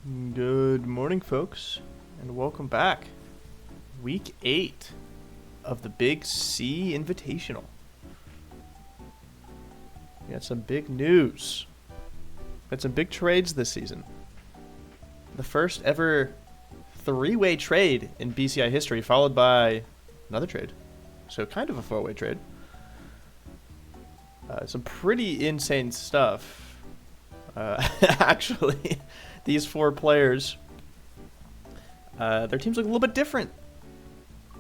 Good morning, folks, and welcome back. Week 8 of the Big C Invitational. We got some big news. Got some big trades this season. The first ever three-way trade in BCI history, followed by another trade. So kind of a four-way trade. Some pretty insane stuff. Actually, these four players, their teams look a little bit different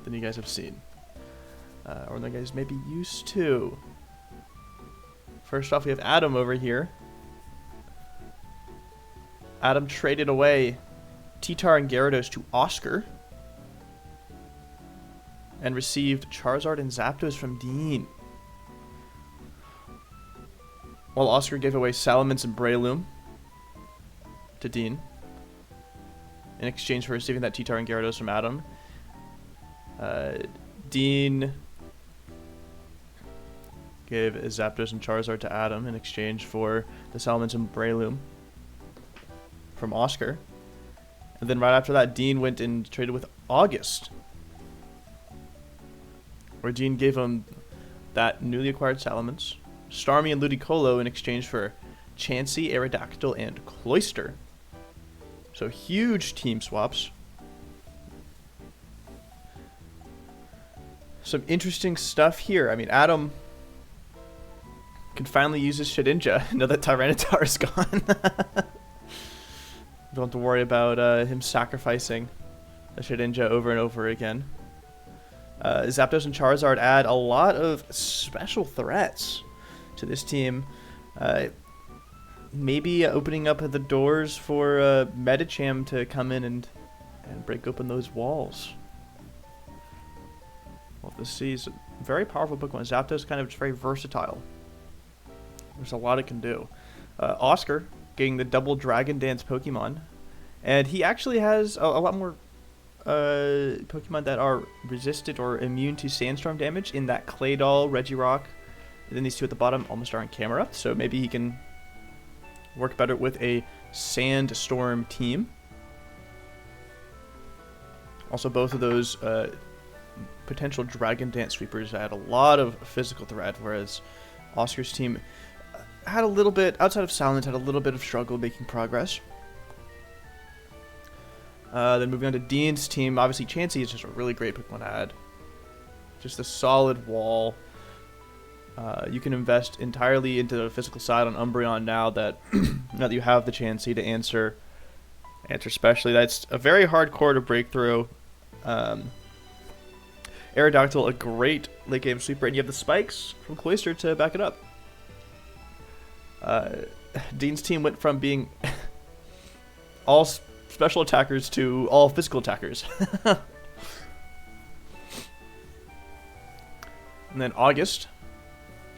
than you guys have seen. Or than you guys may be used to. First off, we have Adam over here. Adam traded away Titar and Gyarados to Oscar. And received Charizard and Zapdos from Dean. While Oscar gave away Salamence and Breloom to Dean in exchange for receiving that Titar and Gyarados from Adam. Dean gave Zapdos and Charizard to Adam in exchange for the Salamence and Breloom from Oscar. And then right after that, Dean went and traded with August, where Dean gave him that newly acquired Salamence, Starmie and Ludicolo in exchange for Chansey, Aerodactyl, and Cloyster. So huge team swaps. Some interesting stuff here. I mean, Adam can finally use his Shedinja now that Tyranitar is gone. Don't have to worry about him sacrificing the Shedinja over and over again. Zapdos and Charizard add a lot of special threats to this team. Maybe opening up the doors for Medicham to come in and break open those walls. Well, this is a very powerful Pokemon. Zapdos is kind of just very versatile. There's a lot it can do. Oscar getting the double Dragon Dance Pokemon. And he actually has a lot more Pokemon that are resistant or immune to Sandstorm damage in that Claydol, Regirock, and then these two at the bottom almost are on camera. So maybe he can work better with a Sandstorm team. Also, both of those potential Dragon Dance sweepers had a lot of physical threat, whereas Oscar's team had a little bit, outside of Silence, had a little bit of struggle making progress. Then moving on to Dean's team, obviously Chansey is just a really great Pokemon to add. Just a solid wall. You can invest entirely into the physical side on Umbreon now that you have the Chansey to answer specially. That's a very hard core to break through. Aerodactyl, a great late game sweeper, and you have the spikes from Cloyster to back it up. Dean's team went from being all special attackers to all physical attackers. And then August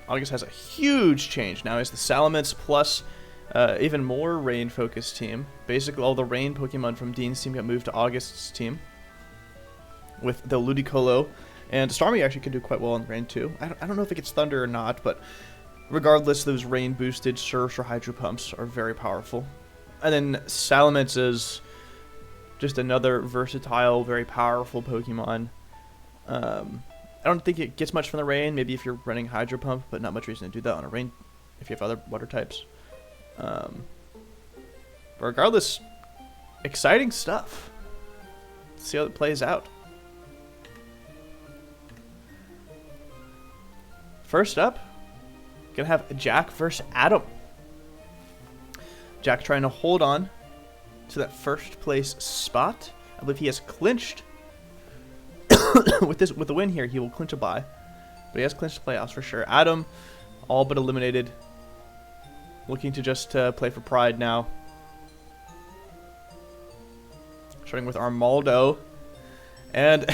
has a huge change. Now it's the Salamence plus even more rain-focused team. Basically, all the rain Pokemon from Dean's team got moved to August's team. With the Ludicolo. And Starmie actually could do quite well in rain too. I don't know if it gets Thunder or not, but regardless, those rain-boosted Surf or Hydro Pumps are very powerful. And then Salamence is just another versatile, very powerful Pokemon. I don't think it gets much from the rain. Maybe if you're running Hydro Pump, but not much reason to do that on a rain if you have other water types. But regardless, exciting stuff. Let's see how it plays out. First up, gonna have Jack versus Adam. Jack trying to hold on to that first place spot. I believe he has clinched. with the win here, he will clinch a bye. But he has clinched the playoffs for sure. Adam, all but eliminated. Looking to just play for pride now. Starting with Armaldo. And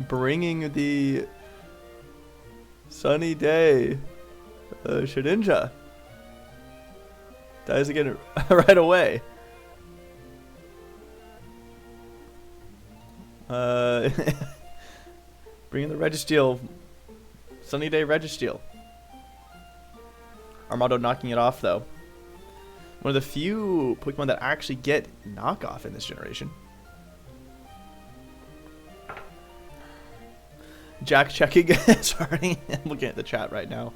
bringing the sunny day. Shedinja. Dies again right away. Bringing the Registeel. Sunny day Registeel. Armado knocking it off though. One of the few Pokemon that actually get knockoff in this generation. Jack checking. Sorry, I'm looking at the chat right now.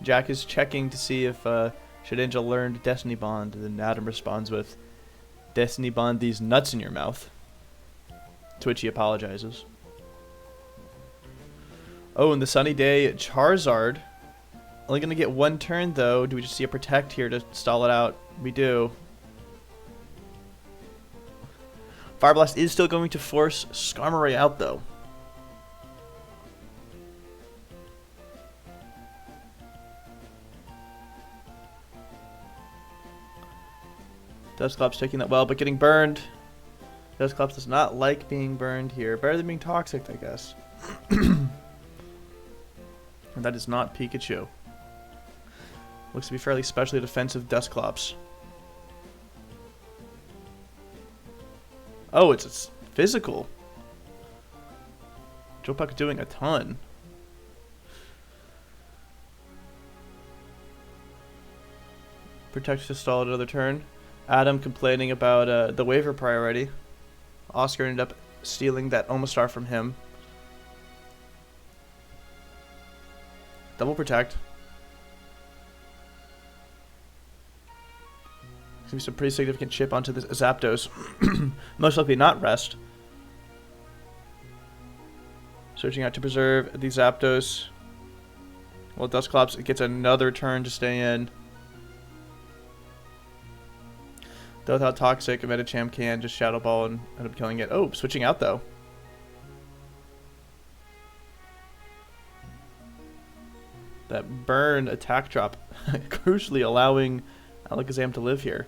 Jack is checking to see if Shedinja learned Destiny Bond. And then Adam responds with, Destiny Bond these nuts in your mouth. To which he apologizes. Oh, and the sunny day, Charizard. Only going to get one turn, though. Do we just see a Protect here to stall it out? We do. Fire Blast is still going to force Skarmory out, though. Dusclops taking that well, but getting burned. Dusclops does not like being burned here. Better than being toxic, I guess. And that is not Pikachu. Looks to be fairly specially defensive Dusclops. Oh, it's physical. Joe doing a ton. Protect to stall another turn. Adam complaining about the waiver priority. Oscar ended up stealing that Omastar from him. Double Protect. There's going to be some pretty significant chip onto this Zapdos. Most likely not Rest. Searching out to preserve the Zapdos. Well, Dusclops gets another turn to stay in. Though without Toxic, a Medicham can just Shadow Ball and end up killing it. Oh, switching out though. That burn attack drop, crucially allowing Alakazam to live here.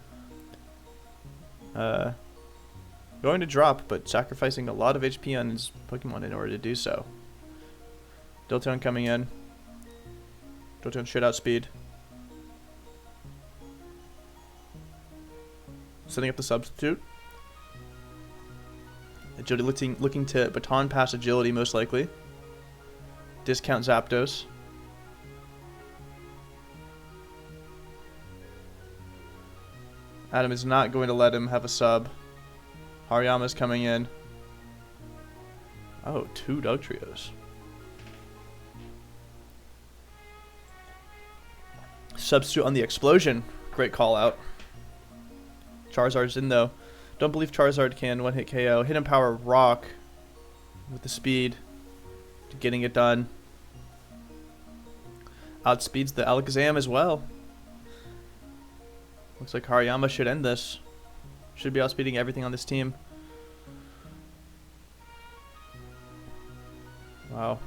Going to drop, but sacrificing a lot of HP on his Pokemon in order to do so. Dilton coming in. Dilton should outspeed. Setting up the substitute. Agility looking to baton pass agility most likely. Discount Zapdos. Adam is not going to let him have a sub. Hariyama's coming in. Oh, 2 Dugtrios. Substitute on the explosion. Great call out. Charizard's in though. Don't believe Charizard can one-hit KO. Hidden Power Rock with the speed to getting it done. Outspeeds the Alakazam as well. Looks like Hariyama should end this. Should be outspeeding everything on this team. Wow.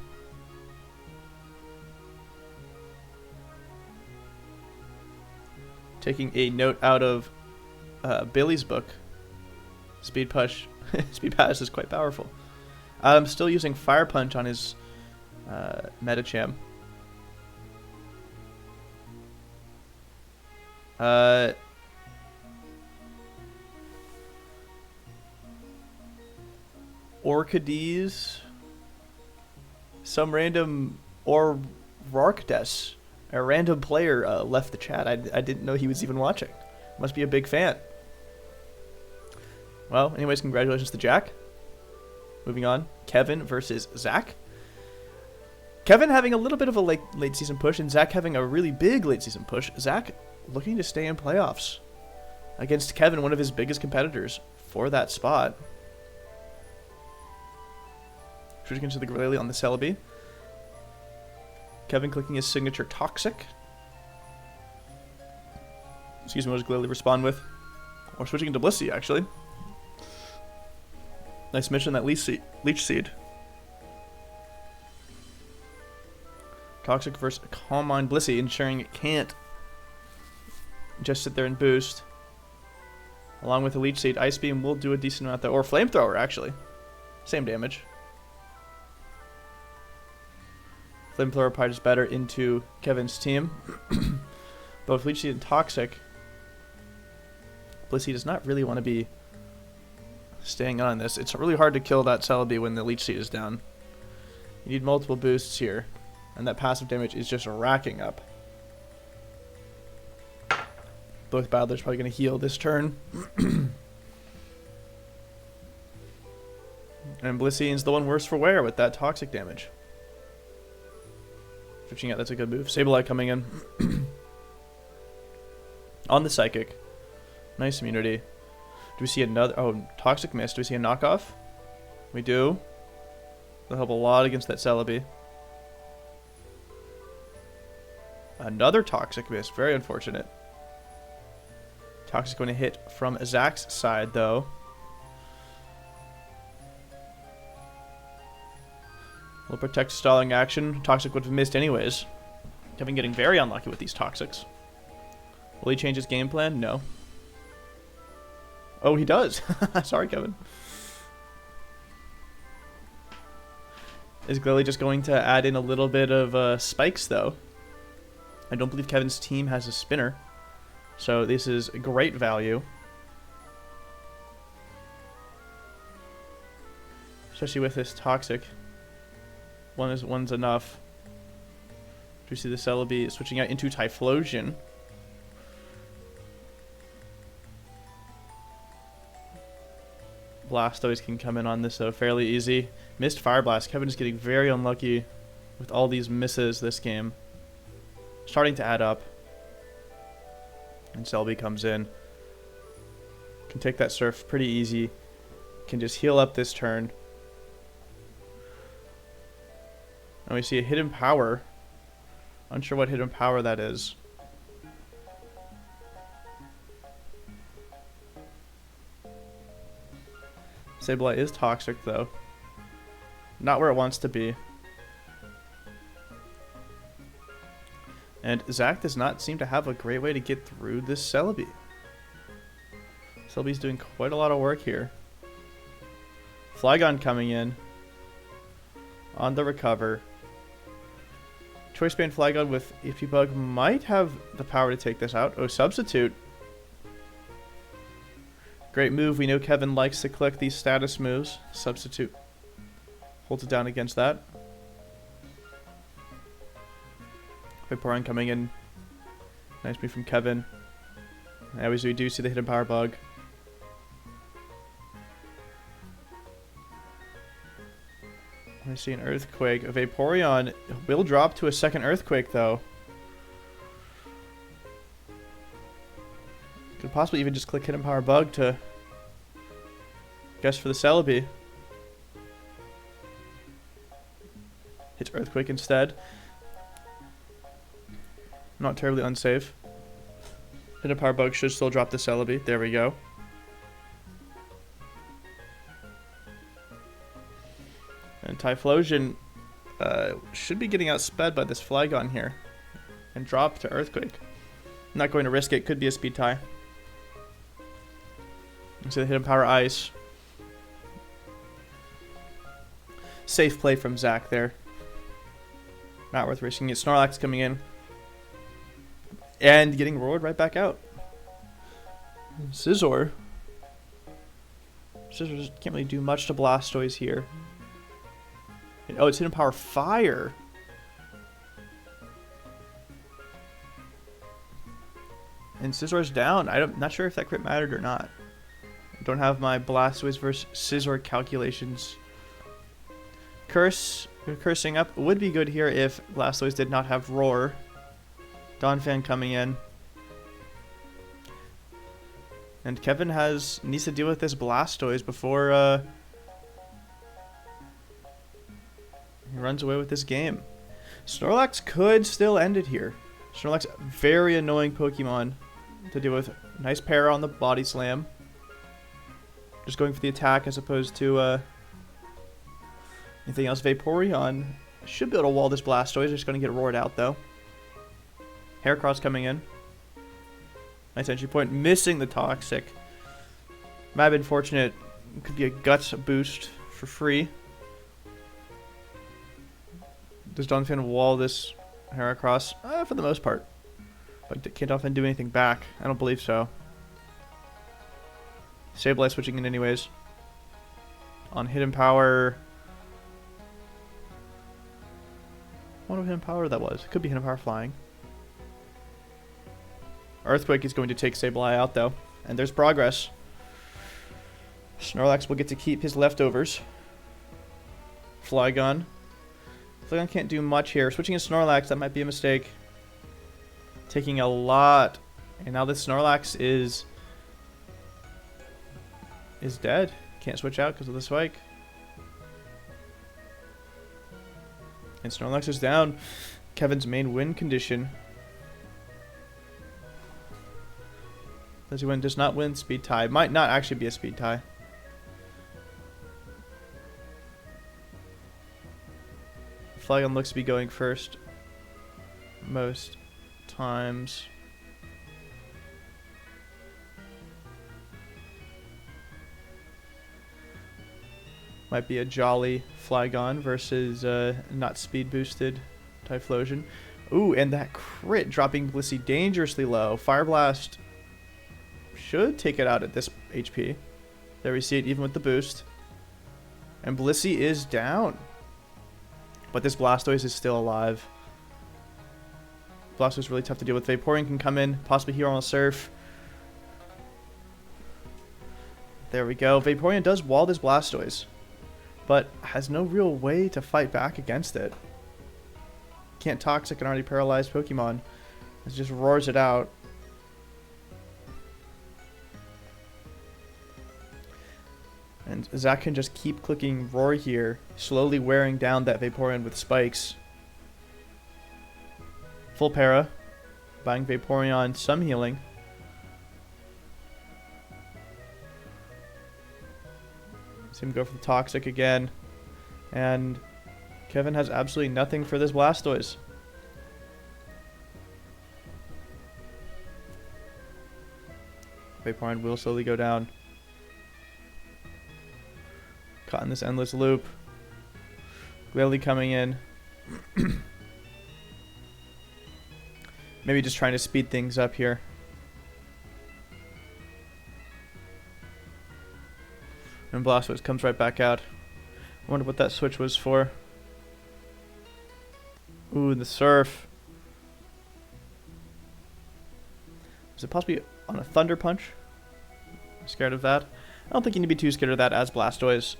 Taking a note out of Billy's book. Speed Push. Speed Pass is quite powerful. I'm still using Fire Punch on his Medicham. Orchides. Some random or Rarkdes. A random player left the chat. I didn't know he was even watching. Must be a big fan. Well, anyways, congratulations to Jack. Moving on. Kevin versus Zach. Kevin having a little bit of a late season push, and Zach having a really big late season push. Zach looking to stay in playoffs against Kevin, one of his biggest competitors for that spot. Switching into the Glalie on the Celebi. Kevin clicking his signature Toxic. Excuse me, what does Glalie respond with? Or switching into Blissey, actually. Nice mention that Leech Seed. Toxic versus Calm Mind Blissey, ensuring it can't just sit there and boost. Along with the Leech Seed, Ice Beam will do a decent amount though. Or Flamethrower, actually. Same damage. Flamethrower probably just better into Kevin's team. Both Leech Seed and Toxic. Blissey does not really want to be staying on this. It's really hard to kill that Celebi when the Leech Seed is down. You need multiple boosts here. And that passive damage is just racking up. Both battlers probably going to heal this turn. And Blissey's the one worse for wear with that toxic damage. Switching out, that's a good move. Sableye coming in. On the Psychic. Nice immunity. Do we see another... Oh, Toxic Mist. Do we see a knockoff? We do. That'll help a lot against that Celebi. Another Toxic Mist. Very unfortunate. Toxic going to hit from Zach's side, though. Will protect stalling action. Toxic would have missed anyways. Kevin getting very unlucky with these Toxics. Will he change his game plan? No. Oh, he does. Sorry, Kevin. Is Glilly just going to add in a little bit of spikes, though? I don't believe Kevin's team has a spinner. So this is great value. Especially with this Toxic. One's enough. Do you see the Celebi switching out into Typhlosion? Blastoise can come in on this though, fairly easy. Missed Fire Blast. Kevin is getting very unlucky with all these misses this game. Starting to add up. And Celebi comes in. Can take that Surf pretty easy. Can just heal up this turn. And we see a Hidden Power. Unsure what Hidden Power that is. Sableye is toxic though. Not where it wants to be. And Zach does not seem to have a great way to get through this Celebi. Celebi's doing quite a lot of work here. Flygon coming in. On the recover. Choice Band Flygon with HP Bug might have the power to take this out. Oh, Substitute. Great move. We know Kevin likes to click these status moves. Substitute. Holds it down against that. Vaporeon coming in. Nice move from Kevin. Anyways, we do see the Hidden Power Bug. I see an Earthquake. A Vaporeon will drop to a second Earthquake, though. Could possibly even just click Hidden Power Bug to guess for the Celebi. Hits Earthquake instead. Not terribly unsafe. Hidden Power Bug should still drop the Celebi. There we go. And Typhlosion should be getting outsped by this Flygon here. And drop to Earthquake. Not going to risk it. Could be a speed tie. So the Hidden Power Ice. Safe play from Zach there. Not worth risking it. Snorlax coming in. And getting roared right back out. Scizor. Scizor can't really do much to Blastoise here. Oh, it's Hidden Power Fire. And Scizor's down. I'm not sure if that crit mattered or not. I don't have my Blastoise versus Scizor calculations. Cursing up would be good here if Blastoise did not have Roar. Donphan coming in. And Kevin needs to deal with this Blastoise before he runs away with this game. Snorlax could still end it here. Snorlax, very annoying Pokemon to deal with. Nice pair on the Body Slam. Just going for the attack as opposed to anything else. Vaporeon should be able to wall this Blastoise. Just going to get roared out though. Heracross coming in. Nice entry point. Missing the Toxic. Might have been fortunate. Could be a Guts boost for free. Does Donphan wall this Heracross? For the most part. But can't Donphan do anything back? I don't believe so. Sableye switching in anyways. On Hidden Power. I wonder what Hidden Power that was. It could be Hidden Power Flying. Earthquake is going to take Sableye out, though. And there's progress. Snorlax will get to keep his leftovers. Flygon. Flygon can't do much here. Switching to Snorlax, that might be a mistake. Taking a lot. And now this Snorlax is dead. Can't switch out because of the spike. And Snorlax is down. Kevin's main win condition. Does he win? Does not win. Speed tie. Might not actually be a speed tie. Flygon looks to be going first most times. Might be a Jolly Flygon versus not speed boosted Typhlosion. Ooh, and that crit dropping Blissey dangerously low. Fire Blast should take it out at this HP. There we see it even with the boost. And Blissey is down. But this Blastoise is still alive. Blastoise is really tough to deal with. Vaporeon can come in, possibly Hero on Surf. There we go. Vaporeon does wall this Blastoise, but has no real way to fight back against it. Can't Toxic an already paralyzed Pokemon. It just roars it out. And Zach can just keep clicking Roar here, slowly wearing down that Vaporeon with spikes. Full para, buying Vaporeon some healing. See him go for the Toxic again. And Kevin has absolutely nothing for this Blastoise. Vaporeon will slowly go down. Caught in this endless loop. Glalie coming in. Maybe just trying to speed things up here. And Blastoise comes right back out. I wonder what that switch was for. Ooh, the Surf. Was it possibly on a Thunder Punch? I'm scared of that. I don't think you need to be too scared of that as Blastoise.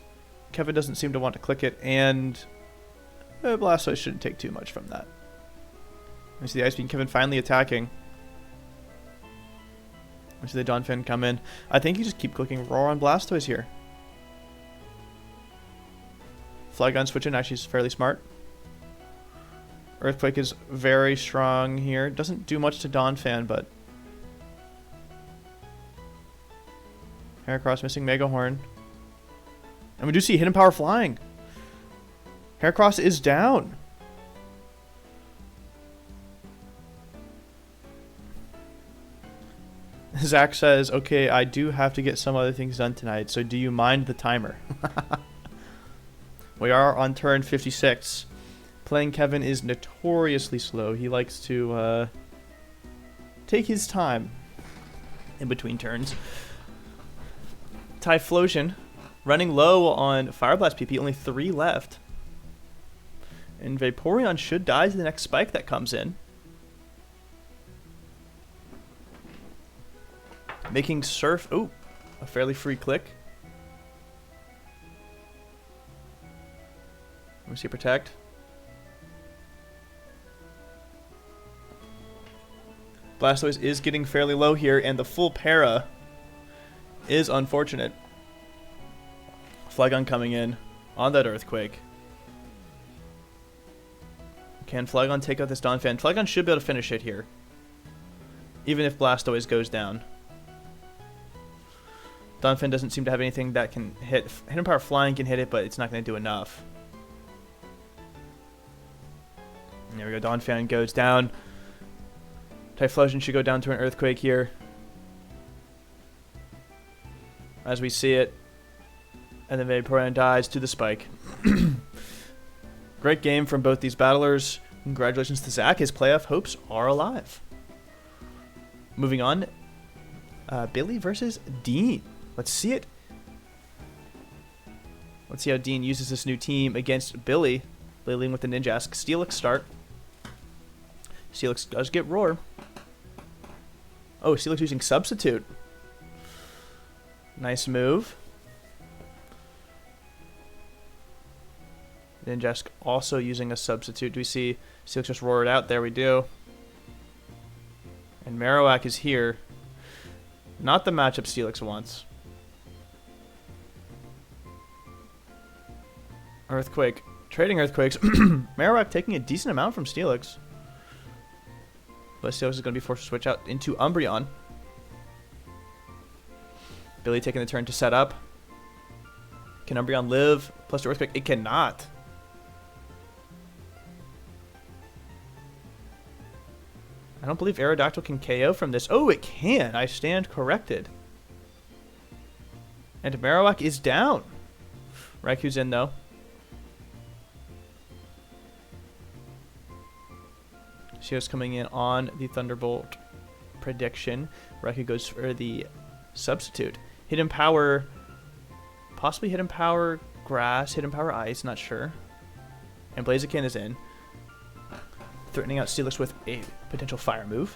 Kevin doesn't seem to want to click it, and Blastoise shouldn't take too much from that. We see the Ice Beam. Kevin finally attacking. We see the Donphin come in. I think you just keep clicking Roar on Blastoise here. Flygon switching actually is fairly smart. Earthquake is very strong here. Doesn't do much to Donphan, but Heracross missing Mega Horn. And we do see Hidden Power flying. Heracross is down. Zach says, okay, I do have to get some other things done tonight, so do you mind the timer? We are on turn 56. Playing Kevin is notoriously slow. He likes to take his time in between turns. Typhlosion running low on Fire Blast PP, only 3 left. And Vaporeon should die to the next spike that comes in. Making Surf, oh, a fairly free click. Let me see Protect. Blastoise is getting fairly low here, and the full para is unfortunate. Flygon coming in on that Earthquake. Can Flygon take out this Donphan? Flygon should be able to finish it here, even if Blastoise goes down. Donphan doesn't seem to have anything that can hit. Hidden Power Flying can hit it, but it's not going to do enough. And there we go. Donphan goes down. Typhlosion should go down to an Earthquake here, as we see it. And then Vaporeon dies to the spike. Great game from both these battlers. Congratulations to Zach. His playoff hopes are alive. Moving on. Billy versus Dean. Let's see it. Let's see how Dean uses this new team against Billy. Billy leading with the Ninjask. Steelix start. Steelix does get Roar. Oh, Steelix using Substitute. Nice move. Ninjask also using a Substitute. Do we see Steelix just roar it out? There we do. And Marowak is here. Not the matchup Steelix wants. Earthquake. Trading Earthquakes. Marowak taking a decent amount from Steelix. But Steelix is going to be forced to switch out into Umbreon. Billy taking the turn to set up. Can Umbreon live? Plus the Earthquake. It cannot. I don't believe Aerodactyl can KO from this. Oh, it can. I stand corrected. And Marowak is down. Raiku's in, though. Shio's coming in on the Thunderbolt prediction. Raikou goes for the Substitute. Hidden Power. Possibly Hidden Power Grass. Hidden Power Ice. Not sure. And Blaziken is in. Threatening out Steelix with a potential fire move.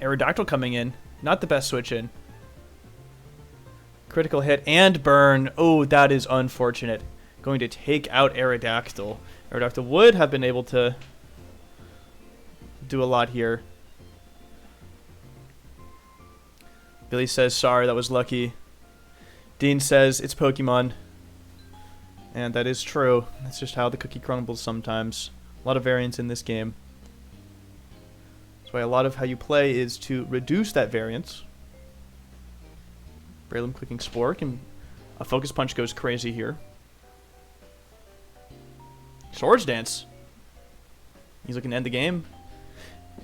Aerodactyl coming in. Not the best switch in. Critical hit and burn. Oh, that is unfortunate. Going to take out Aerodactyl. Aerodactyl would have been able to do a lot here. Billy says, sorry, that was lucky. Dean says, it's Pokemon. And that is true. That's just how the cookie crumbles sometimes. A lot of variance in this game. That's why a lot of how you play is to reduce that variance. Breloom clicking Spore, and a Focus Punch goes crazy here. Swords Dance. He's looking to end the game.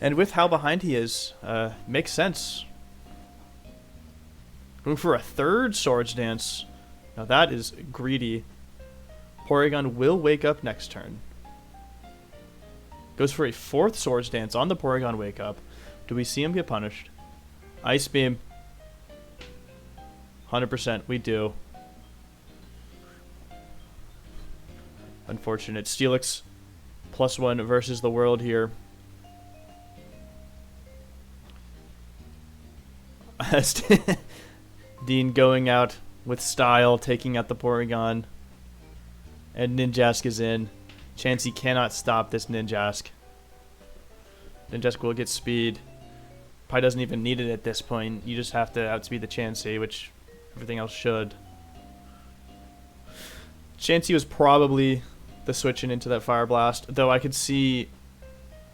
And with how behind he is, makes sense. Going for a third Swords Dance. Now that is greedy. Porygon will wake up next turn. Goes for a fourth Swords Dance on the Porygon wake up. Do we see him get punished? Ice Beam. 100% we do. Unfortunate. Steelix +1 versus the world here. Dean going out with style, taking out the Porygon. And Ninjask is in. Chansey cannot stop this Ninjask. Ninjask will get speed. Probably doesn't even need it at this point. You just have to outspeed the Chansey, which everything else should. Chansey was probably the switching into that Fire Blast, though I could see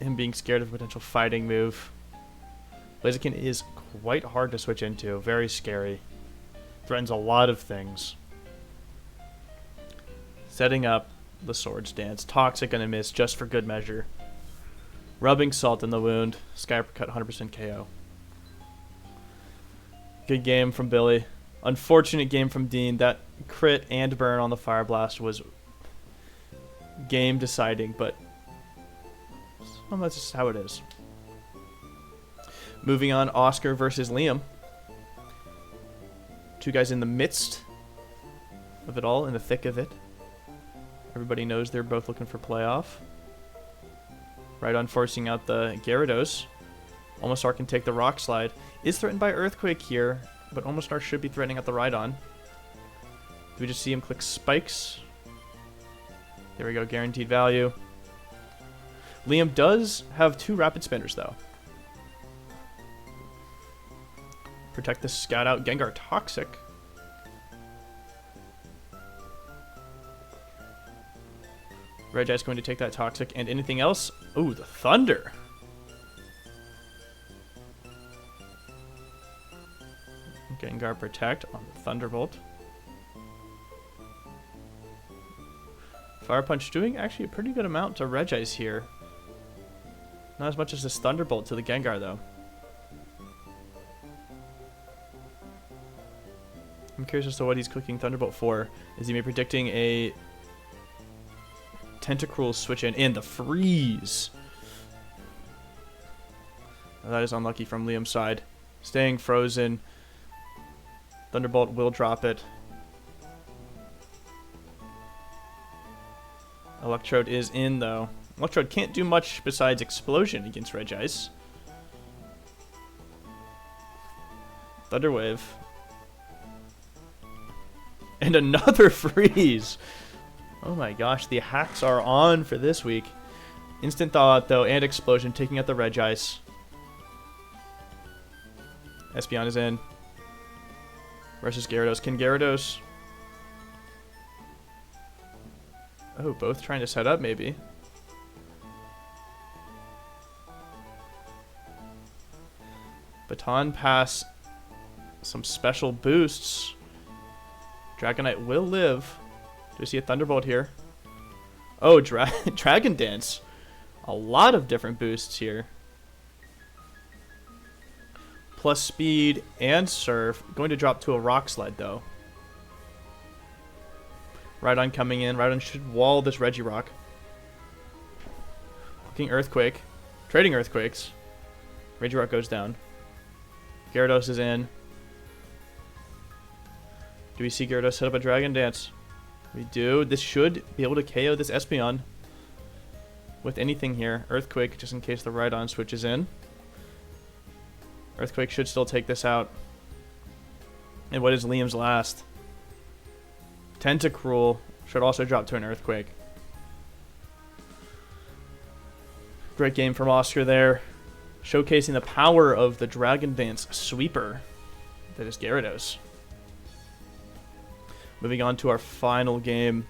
him being scared of a potential fighting move. Blaziken is quite hard to switch into. Very scary. Threatens a lot of things. Setting up the Swords Dance. Toxic gonna miss just for good measure. Rubbing salt in the wound. Sky Uppercut 100% KO. Good game from Billy. Unfortunate game from Dean. That crit and burn on the Fire Blast was game deciding, but that's just how it is. Moving on, Oscar versus Liam. Two guys in the midst of it all, in the thick of it. Everybody knows they're both looking for playoff. Right on forcing out the Gyarados. Omastar can take the Rock Slide. Is threatened by Earthquake here, but Omastar should be threatening out the Rhydon. Do we just see him click Spikes? There we go, guaranteed value. Liam does have 2 Rapid Spinners, though. Protect the Scout out. Gengar Toxic. Regice going to take that Toxic and anything else. Ooh, the Thunder. Gengar Protect on the Thunderbolt. Fire Punch doing actually a pretty good amount to Regice here. Not as much as this Thunderbolt to the Gengar, though. I'm curious as to what he's clicking Thunderbolt for. Is he maybe predicting a Tentacruel switch in the Freeze? Now that is unlucky from Liam's side. Staying frozen. Thunderbolt will drop it. Electrode is in, though. Electrode can't do much besides Explosion against Regice. Thunderwave. And another freeze. Oh my gosh, the hacks are on for this week. Instant Thaw Out, though, and Explosion, taking out the Regice. Espeon is in. Versus Gyarados. Can Gyarados... Oh, both trying to set up, maybe. Baton Pass. Some special boosts. Dragonite will live. Do we see a Thunderbolt here? Oh, Dragon Dance. A lot of different boosts here. Plus speed and surf. Going to drop to a Rock Sled, though. Rhydon coming in. Rhydon should wall this Regirock. Looking Earthquake. Trading Earthquakes. Regirock goes down. Gyarados is in. Do we see Gyarados set up a Dragon Dance? We do. This should be able to KO this Espeon with anything here. Earthquake, just in case the Rhydon switches in. Earthquake should still take this out. And what is Liam's last? Tentacruel should also drop to an Earthquake. Great game from Oscar there. Showcasing the power of the Dragon Dance sweeper that is Gyarados. Moving on to our final game.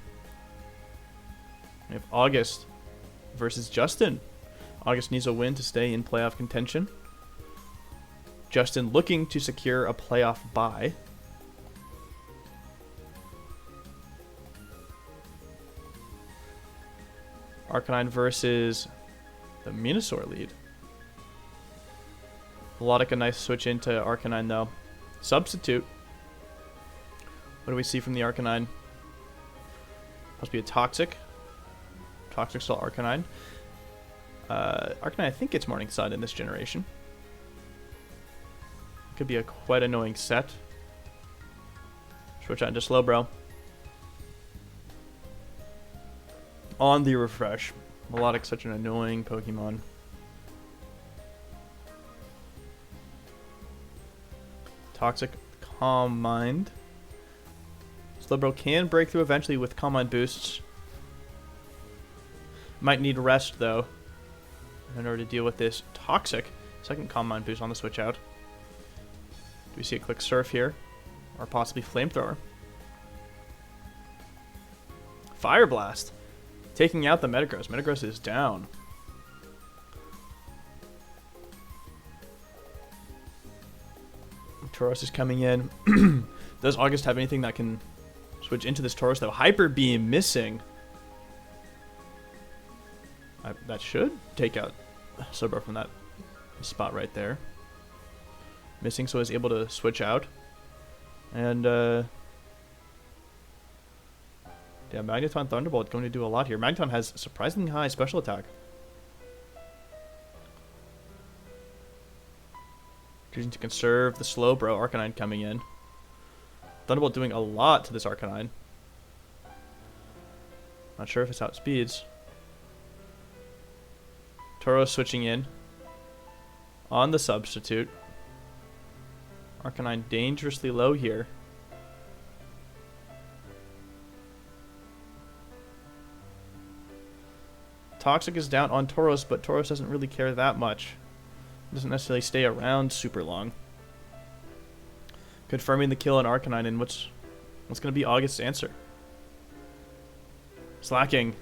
We have August versus Justin. August needs a win to stay in playoff contention. Justin looking to secure a playoff bye. Arcanine versus the Venusaur lead. Melodica, nice switch into Arcanine though. Substitute. What do we see from the Arcanine? Must be a Toxic. Toxic still Arcanine. Arcanine, I think it's Morning Sun in this generation. Could be a quite annoying set. Switch out into Slowbro. On the refresh. Melodic, such an annoying Pokemon. Toxic, Calm Mind. Slowbro can break through eventually with Calm Mind boosts. Might need rest, though, in order to deal with this Toxic. Second Calm Mind boost on the switch out. Do we see a Click Surf here? Or possibly Flamethrower? Fire Blast. Taking out the Metagross. Metagross is down. Tauros is coming in. Does August have anything that can switch into this Tauros, though? Hyper Beam missing. That should take out Slowbro from that spot right there. Missing, so is able to switch out. And, yeah, Magneton Thunderbolt going to do a lot here. Magneton has surprisingly high special attack. Choosing to conserve the Slowbro. Arcanine coming in. Thunderbolt doing a lot to this Arcanine. Not sure if it's outspeeds. Tauros switching in. On the substitute. Arcanine dangerously low here. Toxic is down on Tauros, but Tauros doesn't really care that much. Doesn't necessarily stay around super long. Confirming the kill on Arcanine, and what's going to be August's answer? Slacking.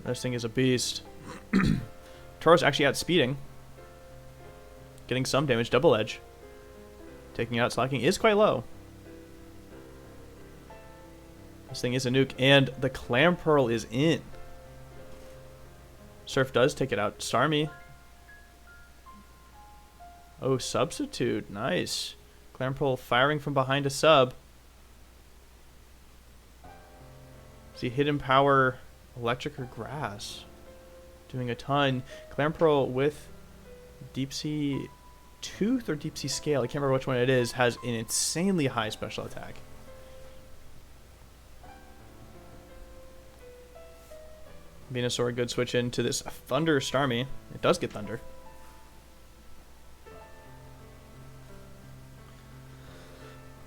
This thing is a beast. Tauros actually outspeeding. Getting some damage. Double Edge. Taking out Slacking is quite low. This thing is a nuke, and the Clamperl is in. Surf does take it out. Starmie. Oh, substitute. Nice. Clamperl firing from behind a sub. See, Hidden Power, Electric or Grass. Doing a ton. Clamperl with Deep Sea Tooth or Deep Sea Scale, I can't remember which one it is, has an insanely high special attack. Venusaur, good switch into this Thunder Starmie. It does get Thunder.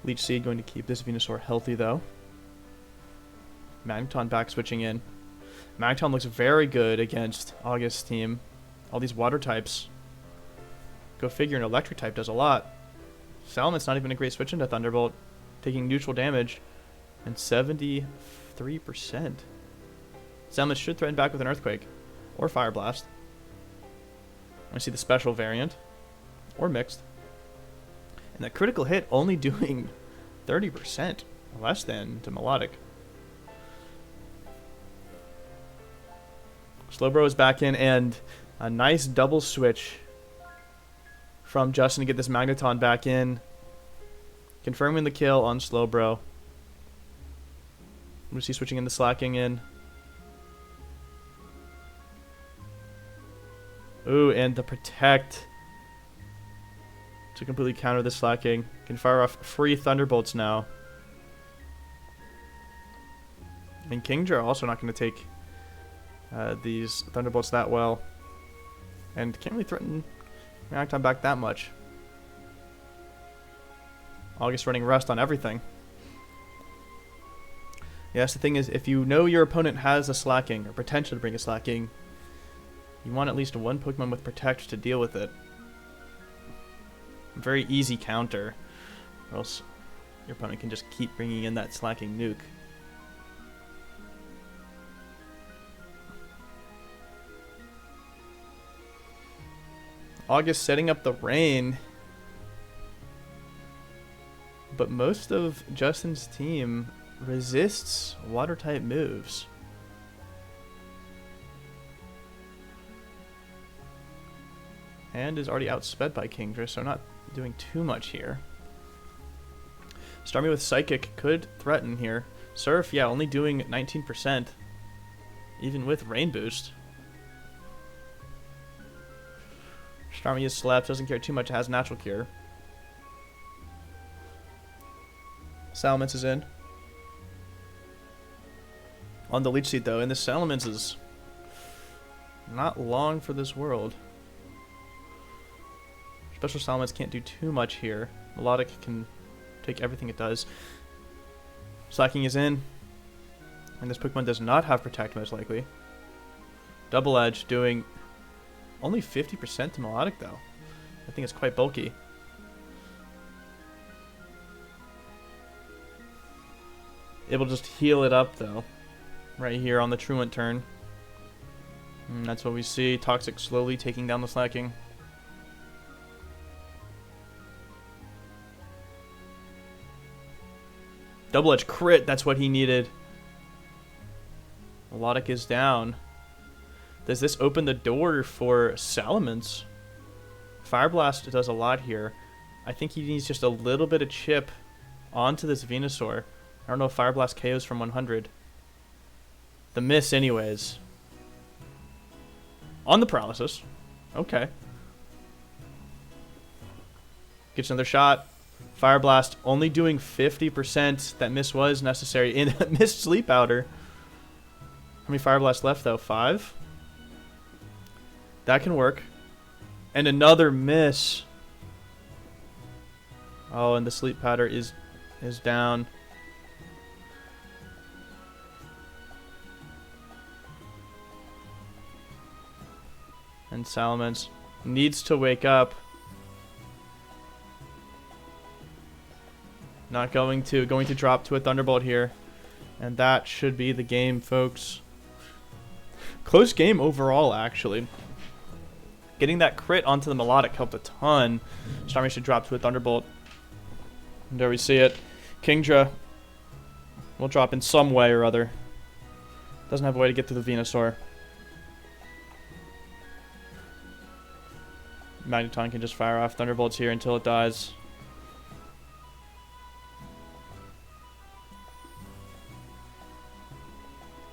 Leech Seed going to keep this Venusaur healthy, though. Magneton back switching in. Magneton looks very good against August's team. All these water types. Go figure, an electric type does a lot. Salaman's not even a great switch into Thunderbolt. Taking neutral damage. And 73%. Salaman should threaten back with an Earthquake. Or Fire Blast. I see the special variant. Or mixed. And that critical hit only doing 30% less than to Melodic. Slowbro is back in, and a nice double switch from Justin to get this Magneton back in. Confirming the kill on Slowbro. Lucy switching in the Slacking in. Ooh, and the Protect to completely counter the Slacking. Can fire off free Thunderbolts now. And Kingdra also not going to take these Thunderbolts that well. And can't really threaten Magneton back that much. August running Rust on everything. Yes, the thing is, if you know your opponent has a Slacking, or potential to bring a Slacking, you want at least one Pokemon with Protect to deal with it. Very easy counter, or else your opponent can just keep bringing in that Slacking nuke. August setting up the rain, but most of Justin's team resists water type moves. And is already outsped by Kingdra, so not doing too much here. Starmie with Psychic could threaten here. Surf, yeah, only doing 19%, even with Rain Boost. Starmie is slept, doesn't care too much, has Natural Cure. Salamence is in. On the Leech Seed though, and the Salamence is not long for this world. Special Salamence can't do too much here. Melodic can take everything it does. Slacking is in. And this Pokemon does not have Protect, most likely. Double Edge doing only 50% to Melodic, though. I think it's quite bulky. It will just heal it up, though. Right here on the Truant turn. And that's what we see. Toxic slowly taking down the Slacking. Double Edge crit, that's what he needed. Melodic is down. Does this open the door for Salamence? Fire Blast does a lot here. I think he needs just a little bit of chip onto this Venusaur. I don't know if Fire Blast KOs from 100. The miss anyways. On the Paralysis. Okay. Gets another shot. Fire Blast only doing 50%. That miss was necessary. And missed Sleep Powder. How many Fire Blasts left though? 5? That can work. And another miss. Oh, and the Sleep Powder is down. And Salamence needs to wake up. Not going to drop to a Thunderbolt here. And that should be the game, folks. Close game overall, actually. Getting that crit onto the Melodic helped a ton. Starmie should drop to a Thunderbolt. And there we see it. Kingdra will drop in some way or other. Doesn't have a way to get to the Venusaur. Magneton can just fire off Thunderbolts here until it dies.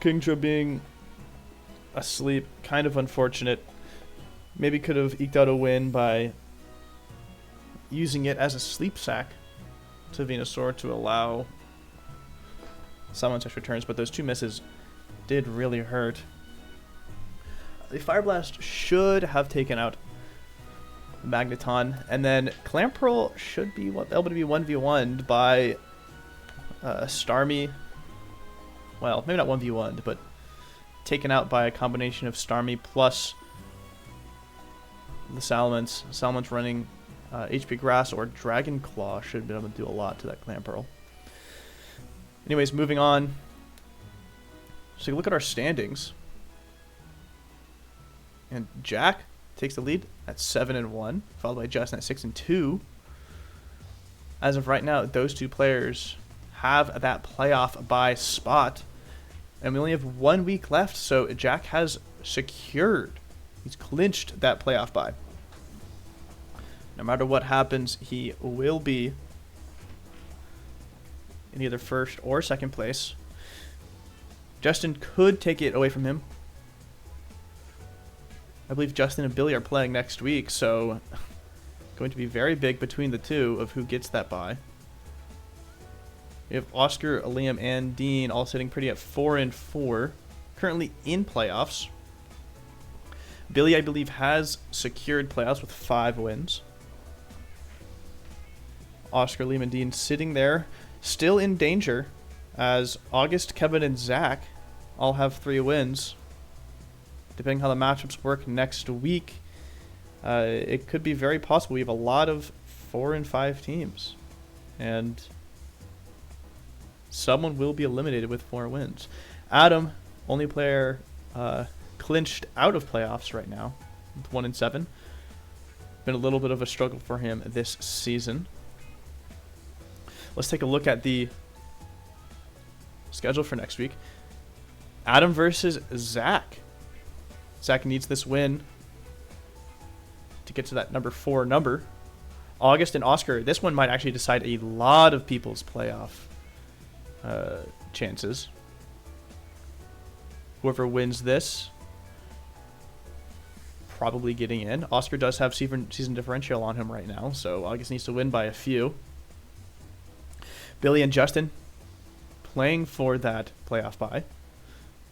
Kingdra being asleep, kind of unfortunate. Maybe could have eked out a win by using it as a sleep sack to Venusaur to allow Salamence extra turns, but those two misses did really hurt. The Fire Blast should have taken out Magneton. And then Clamperl should be able to be 1v1'd by Starmie. Well, maybe not 1v1'd, but taken out by a combination of Starmie plus the Salamence. Salamence running HP Grass or Dragon Claw should be able to do a lot to that Clamperl. Anyways, moving on. So look at our standings. And Jack takes the lead at 7-1, followed by Justin at 6-2. As of right now, those two players have that playoff bye spot. And we only have 1 week left, so Jack has secured. He's clinched that playoff bye. No matter what happens, he will be in either first or second place. Justin could take it away from him. I believe Justin and Billy are playing next week, so going to be very big between the two of who gets that bye. We have Oscar, Liam, and Dean all sitting pretty at 4-4, currently in playoffs. Billy, I believe, has secured playoffs with 5 wins. Oscar, Liam, and Dean sitting there, still in danger, as August, Kevin, and Zach all have 3 wins. Depending how the matchups work next week, it could be very possible. We have a lot of 4 and 5 teams, and someone will be eliminated with 4 wins. Adam, only player clinched out of playoffs right now, with 1-7. Been a little bit of a struggle for him this season. Let's take a look at the schedule for next week. Adam versus Zach. Zach needs this win to get to that number 4 number. August and Oscar, this one might actually decide a lot of people's playoff chances. Whoever wins this, probably getting in. Oscar does have season differential on him right now, so August needs to win by a few. Billy and Justin playing for that playoff bye.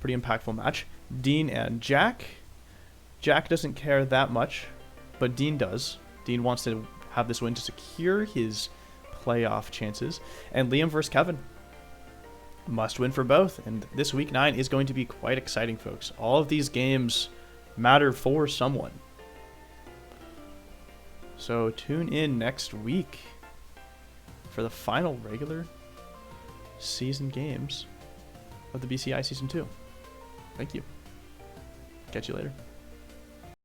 Pretty impactful match. Dean and Jack. Jack doesn't care that much, but Dean does. Dean wants to have this win to secure his playoff chances. And Liam versus Kevin. Must win for both. And this week 9 is going to be quite exciting, folks. All of these games matter for someone. So tune in next week for the final regular season games of the BCI Season 2. Thank you. Catch you later.